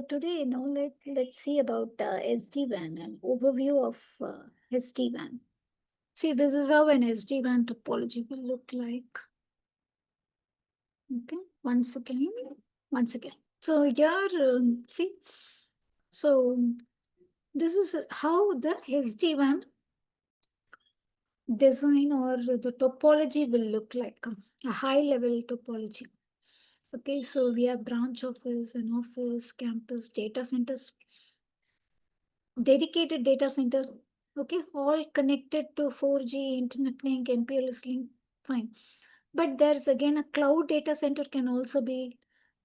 today, let's see about SD-WAN, an overview of SD-WAN. See, this is how an SD-WAN topology will look like. Okay, once again. So here, see, so this is how the SD-WAN design or the topology will look like, a high-level topology. Okay, so we have branch office, an office, campus, data centers, dedicated data center, okay, all connected to 4G, internet link, MPLS link, fine. But there's again a cloud data center can also be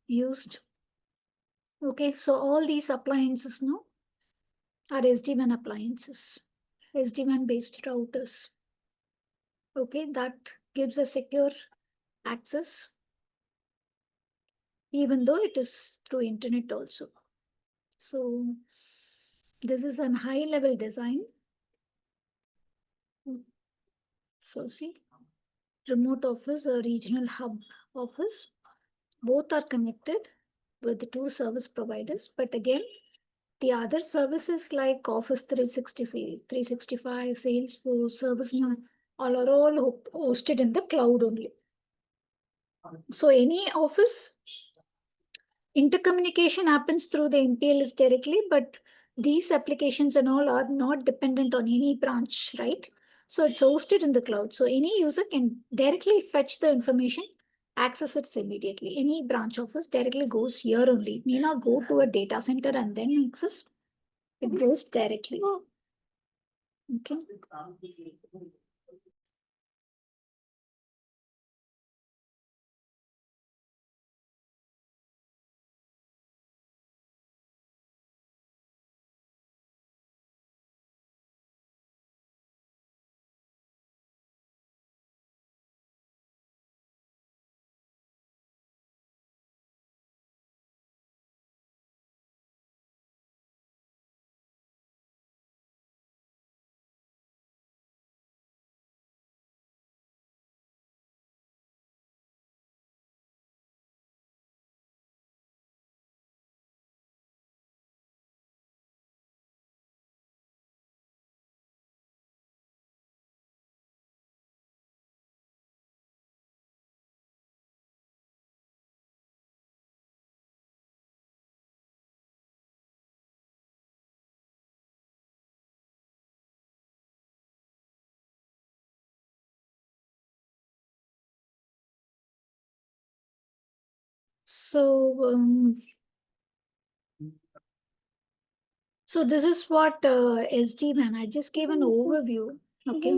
used. Okay, so all these appliances now are SD-WAN appliances, SD-WAN based routers. Okay, that gives a secure access, even though it is through internet also. So this is a high level design. So see, remote office or regional hub office, both are connected with the two service providers. But again, the other services like Office 365, Salesforce, ServiceNow, all are all hosted in the cloud only. So any office intercommunication happens through the MPLS directly, but these applications and all are not dependent on any branch, right? So it's hosted in the cloud. So any user can directly fetch the information, access it immediately. Any branch office directly goes here only. It may not go to a data center and then access. It goes directly. Okay. So this is what SD-WAN. I just gave an overview. Okay.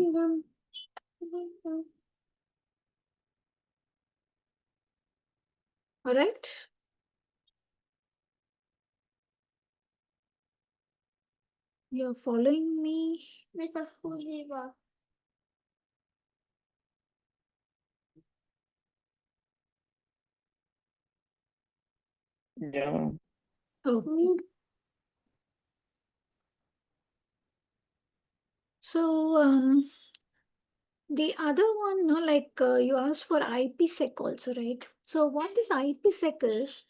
All right. You're following me? Yeah. Okay. So the other one, no, like you asked for IPsec also, right? So what this IPsec is,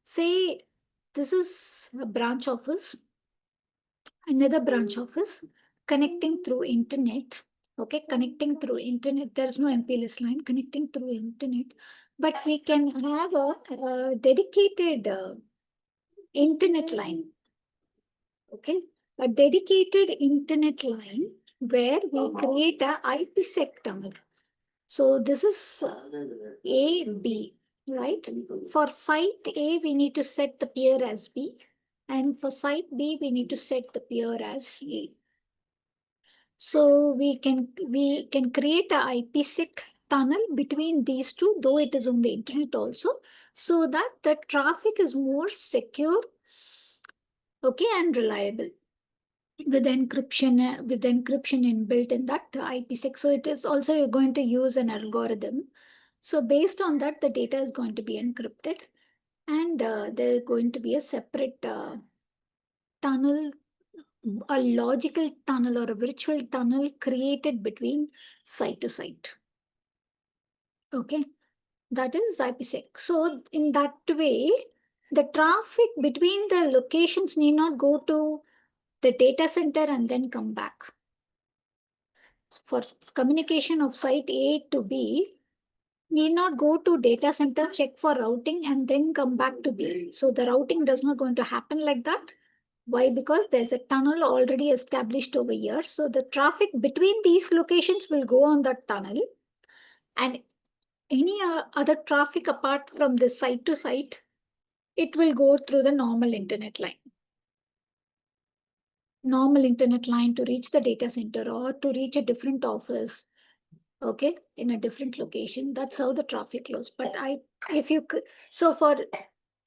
say this is a branch office, another branch office connecting through internet. Okay, connecting through internet. There's no MPLS line connecting through internet, but we can have a dedicated internet line. Okay, a dedicated internet line where we create a IPsec tunnel. So this is A, B, right? For site A, we need to set the peer as B. And for site B, we need to set the peer as A. So we can create a IPsec tunnel between these two, though it is on the internet also, so that the traffic is more secure, okay, and reliable with encryption inbuilt in that IPsec. So it is also going to use an algorithm. So based on that, the data is going to be encrypted, and there's going to be a separate tunnel, a logical tunnel or a virtual tunnel created between site to site. Okay, that is IPsec. So in that way, The traffic between the locations need not go to the data center and then come back. For communication of site A to B, need not go to data center, check for routing, and then come back to B. So the routing does not going to happen like that. Why? Because there's a tunnel already established over here. So the traffic between these locations will go on that tunnel. And any other traffic apart from the site to site, it will go through the normal internet line. Normal internet line to reach the data center or to reach a different office, okay, in a different location. That's how the traffic flows. But if you could, so for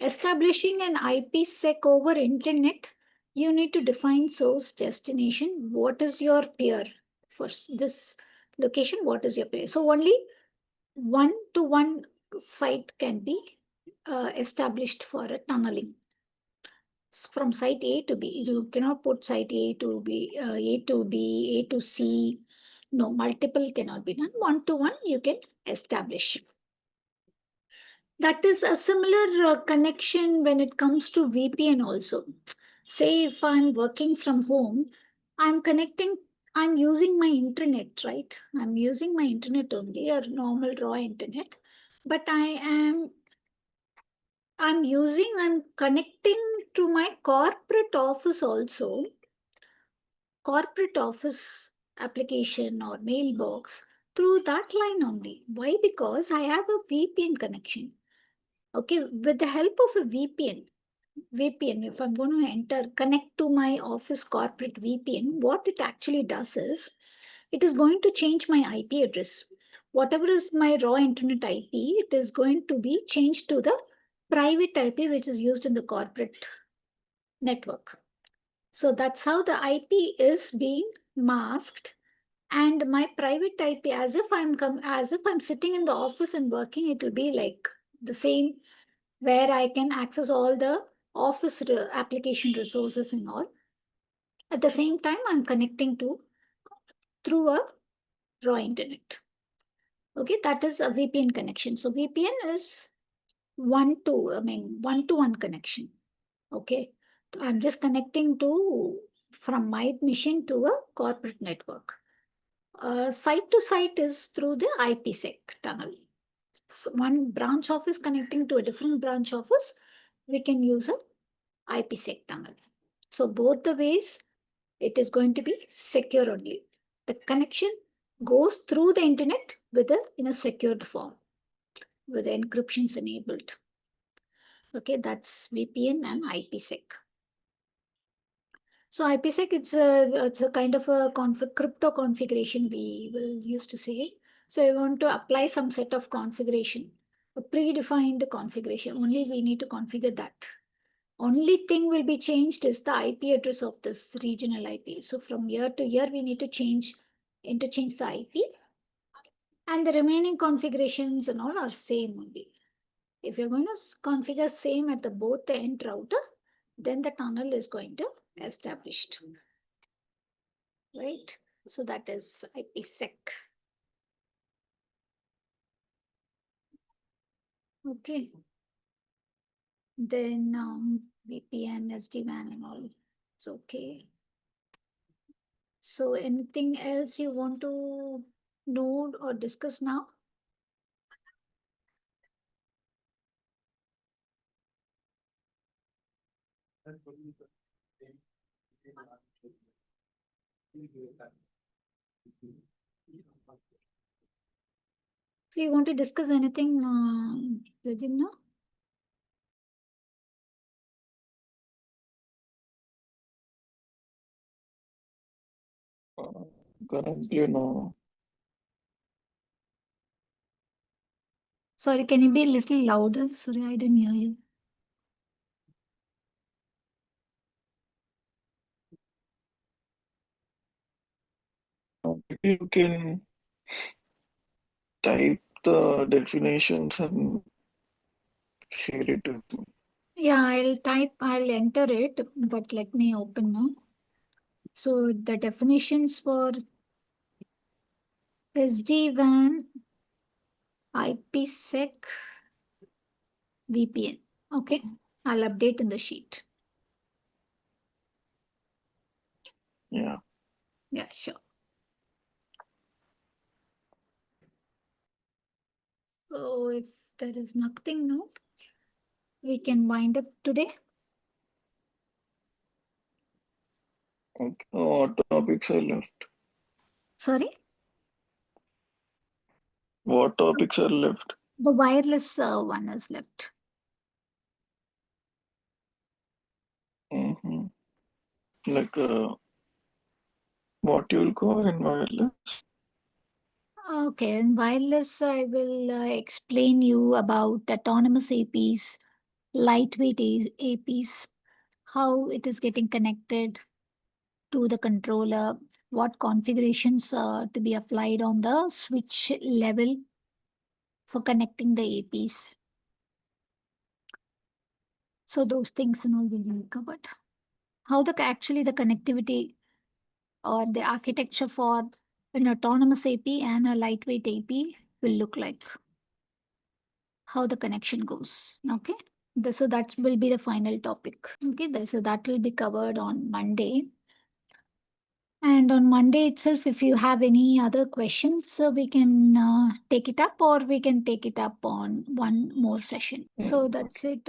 establishing an IPsec over internet, you need to define source destination. What is your peer for this location? What is your peer? So only one-to-one site can be established for a tunneling from site A to B. You cannot put site A to B, A to B, A to C. No, multiple cannot be done. One-to-one you can establish. That is a similar connection when it comes to VPN also. Say if I'm working from home, I'm connecting, I'm using my internet, right? I'm using my internet only, or normal raw internet. But I'm connecting to my corporate office also, corporate office application or mailbox through that line only. Why? Because I have a VPN connection. Okay, with the help of a VPN, if I'm going to connect to my office corporate VPN, what it actually does is, it is going to change my IP address. Whatever is my raw internet IP, it is going to be changed to the private IP, which is used in the corporate network. So that's how the IP is being masked. And my private IP, as if I'm sitting in the office and working, it will be like the same, where I can access all the office application resources and all. At the same time, I'm connecting to through a raw internet. Okay, that is a VPN connection. So VPN is one-to-one connection. Okay, I'm just connecting to from my machine to a corporate network. Site to site is through the IPsec tunnel. So one branch office connecting to a different branch office, we can use a IPsec tunnel. So both the ways, it is going to be secure only. The connection goes through the internet in a secured form with the encryptions enabled. Okay, that's VPN and IPsec. So IPsec, it's a kind of a crypto configuration, we will use to say. So you want to apply some set of configuration, a predefined configuration. Only we need to configure that. Only thing will be changed is the IP address of this regional IP. So from year to year, we need to interchange the IP, and the remaining configurations and all are same only. If you're going to configure same at both the end router, then the tunnel is going to established, right? So that is IPsec. Okay. Then VPN, SD-WAN and all. It's okay. So anything else you want to know or discuss now? So you want to discuss anything, Rajimna? Currently, no. Sorry, can you be a little louder? Sorry, I didn't hear you. Maybe you can type the definitions and share it with me. Yeah, I'll enter it, but let me open now. So the definitions for SD-WAN, IPsec, VPN. Okay. I'll update in the sheet. Yeah. Yeah, sure. So if there is nothing now, we can wind up today. Okay. What topics are left? Sorry? What topics are left? The wireless one is left. Mm-hmm. Like what you'll call in wireless? Okay, in wireless, I will explain you about autonomous APs, lightweight APs, how it is getting connected to the controller, what configurations to be applied on the switch level for connecting the APs. So those things will be covered. How actually the connectivity or the architecture for an autonomous AP and a lightweight AP will look like. How the connection goes. Okay. So that will be the final topic. Okay. So that will be covered on Monday. And on Monday itself, if you have any other questions, we can take it up or we can take it up on one more session. So Mm, that's it.